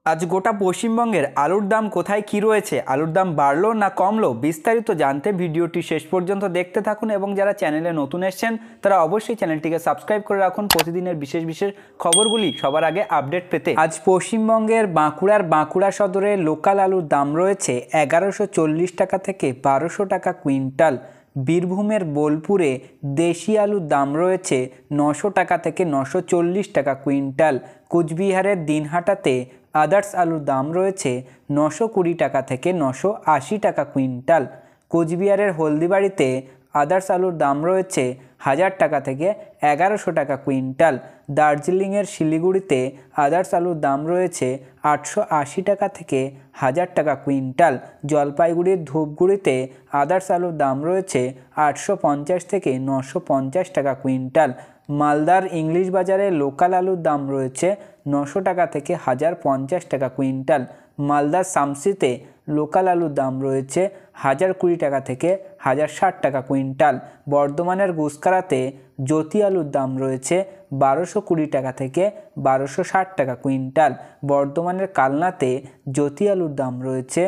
আজ গোটা পশ্চিমবঙ্গের আলুর দাম কোথায় কি রয়েছে, আলুর দাম বাড়লো না কমলো, বিস্তারিত জানতে ভিডিওটি শেষ পর্যন্ত দেখতে থাকুন এবং যারা চ্যানেলে নতুন এসেছেন তারা অবশ্যই চ্যানেলটিকে সাবস্ক্রাইব করে রাখুন প্রতিদিনের বিশেষ বিশেষ খবরগুলি সবার আগে আপডেট পেতে। আজ পশ্চিমবঙ্গের বাঁকুড়া সদরে লোকাল আলুর দাম রয়েছে 1140 টাকা থেকে 1200 টাকা কুইন্টাল। বীরভূমের বোলপুরে দেশি আলুর দাম রয়েছে 900 টাকা থেকে 940 টাকা কুইন্টাল। কোচবিহারের দিনহাটাতে আদার্স আলুর দাম রয়েছে 920 টাকা থেকে 980 টাকা কুইন্টাল। কোচবিহারের হলদিবাড়িতে আদার্স আলুর দাম রয়েছে 1000 টাকা থেকে 1100 টাকা কুইন্টাল। দার্জিলিংয়ের শিলিগুড়িতে আদার্স আলুর দাম রয়েছে 880 টাকা থেকে 1000 টাকা কুইন্টাল। জলপাইগুড়ির ধূপগুড়িতে আদার্স আলুর দাম রয়েছে 850 থেকে 950 টাকা কুইন্টাল। মালদার ইংলিশ বাজারে লোকাল আলুর দাম রয়েছে 900 টাকা থেকে 1050 টাকা কুইন্টাল। মালদার শামসিতে লোকাল আলুর দাম রয়েছে 1020 টাকা থেকে 1060 টাকা কুইন্টাল। বর্ধমানের গুসকারাতে জ্যোতি আলুর দাম রয়েছে 1220 টাকা থেকে 1260 টাকা কুইন্টাল। বর্ধমানের কালনাতে জ্যোতি আলুর দাম রয়েছে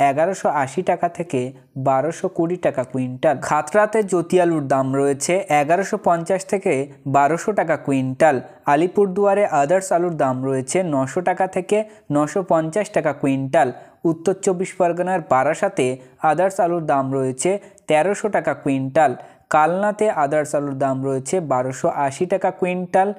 1180 টাকা থেকে 1220 টাকা কুইন্টাল। খাতড়াতে জ্যোতি আলুর দাম রয়েছে 1150 থেকে 1200 টাকা কুইন্টাল। আলিপুরদুয়ারে আদার্স আলুর দাম রয়েছে 900 টাকা থেকে 950 টাকা কুইন্টাল। উত্তর 24 পরগনার বারাসাতে আদার্স আলুর দাম রয়েছে 1300 টাকা কুইন্টাল। কালনাতে আদার্স আলুর দাম রয়েছে 1280 টাকা কুইন্টাল।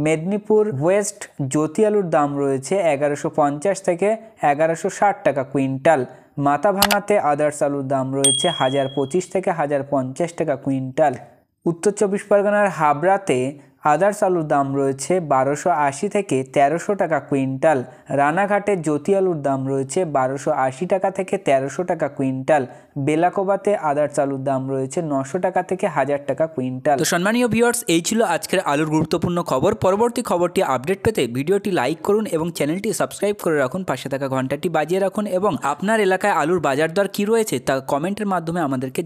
মেদিনীপুর ওয়েস্ট জ্যোতি আলুর দাম রয়েছে 1150 থেকে 1160 টাকা কুইন্টাল। মাথাভাঙাতে আদার্স আলুর দাম রয়েছে 1025 থেকে 1050 টাকা কুইন্টাল। উত্তর 24 পরগনার হাবড়াতে আদার্স আলুর দাম রয়েছে 1280 থেকে 1300 টাকা কুইন্টাল। রানাঘাটে জ্যোতি আলুর দাম রয়েছে 1280 টাকা থেকে 1300 টাকা কুইন্টাল। বেলাকোবাতে আদার্স আলুর দাম রয়েছে 900 টাকা থেকে 1000 টাকা কুইন্টাল। তো সম্মানীয় ভিউয়ার্স, এই ছিল আজকের আলুর গুরুত্বপূর্ণ খবর। পরবর্তী খবরটি আপডেট পেতে ভিডিওটি লাইক করুন এবং চ্যানেলটি সাবস্ক্রাইব করে রাখুন, পাশে থাকা ঘন্টাটি বাজিয়ে রাখুন এবং আপনার এলাকায় আলুর বাজার দর কী রয়েছে তা কমেন্টের মাধ্যমে আমাদেরকে